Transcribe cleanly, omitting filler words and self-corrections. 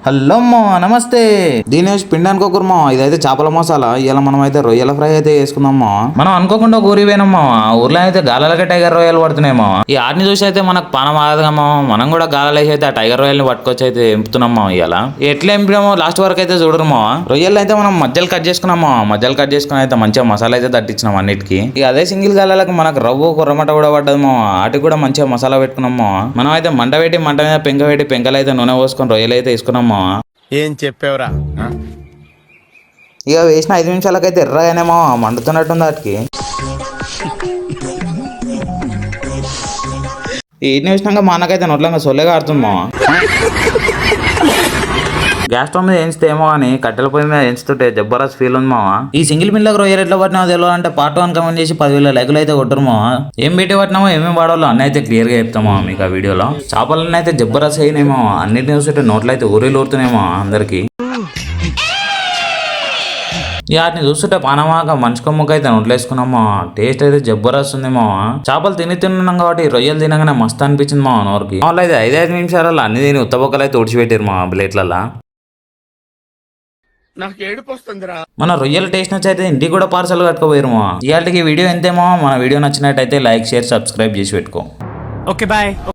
Hello అమ్మా, నమస్తే. దీనేష్ పిండి అనుకోకుర్మా, ఇదైతే చేపల మసాలా. ఇలా మనం అయితే రొయ్యల ఫ్రై అయితే వేసుకుందామా. మనం అనుకోకుండా ఊరి పోయినమ్మా, ఊర్లో అయితే గాలలకే టైగర్ రొయ్యలు పడుతున్నాయమ్మా. ఈ ఆటిని చూసి అయితే మనకు పానం ఆగదమ్మా. మనం కూడా గాలలో అయితే ఆ టైగర్ రొయ్యల్ని పట్టుకొచ్చి అయితే ఎంపుతున్నామ్మా. ఇలా ఎట్లా ఎంపినామో లాస్ట్ వరకు అయితే చూడరమ్మా. రొయ్యలు అయితే మనం మధ్యలో కట్ చేసుకున్నామా. మధ్యలో కట్ చేసుకుని అయితే మంచిగా మసాలా అయితే తట్టించినాం అన్నిటికీ. ఇక అదే సింగిల్ గాలలకు మనకు రవ్వ కొర్రమట కూడా పడ్డదమ్మా. వాటికి కూడా మంచిగా మసాలా పెట్టుకున్నామ్మా. మనం అయితే మంట మీద పెంక పెట్టి పెంకలు అయితే నూనె పోసుకొని రొయ్యలు అయితే వేసుకున్నాం. ఏం చెప్పావురా? ఇక వేసిన 5 నిమిషాలకైతే ఎర్రగానేమో మండుతున్నట్టుంది వాటికి. వీటిని వేసినాక మా అన్నకైతే నోట్లంగా సొల్లగా ఆడుతుందా. గ్యాస్ స్టవ్ మీద వేయించేమో అని కట్టెల పొయ్యి మీద వేయించుతుంటే జబర్దస్త్ ఫీల్ ఉంది మావా. ఈ సింగిల్ పిల్లలకు రొయ్యలు ఎట్లా పట్టినా తెలియాలంటే పార్ట్ 1 కమెంట్ చేసి 10,000 లైకులు అయితే కొట్టరు మావా. ఏం పెట్టి పట్టినామో ఏమేమి వాడాలో అన్నీ అయితే క్లియర్ గా చెప్తామా మీకు ఆ వీడియోలో. చేపలన్నీ అయితే జబర్దస్త్ అయినేమో, అన్నిటిని చూస్తుంటే నోట్లు అయితే ఊరిలు ఊరుతున్నాయేమో అందరికి. వాటిని చూస్తుంటే పానమాక మంచి కొమ్మకి అయితే నోట్లేసుకున్నామా. టేస్ట్ అయితే జబర్దస్త్ ఉంది మావా. చేపలు తిన్నాం కాబట్టి రొయ్యలు తినగానే మస్తు అనిపించింది మా నోరుకి. వాళ్ళు అయితే 5 నిమిషాలలో అన్ని తిని ఉత్తబొక్కలు అయితే ఉడిచిపెట్టారు మా ప్లేట్లలో. నాకు ఏడుపు వస్తుందిరా. మన రొయ్యల టేస్ట్ నచ్చి అయితే ఇంటికి కూడా పార్సల్ కట్టుకోపోయారు. ఇవాళకి వీడియో ఎంతేమో. మన వీడియో నచ్చినట్టయితే లైక్, షేర్, సబ్స్క్రైబ్ చేసి పెట్టుకో. Okay bye.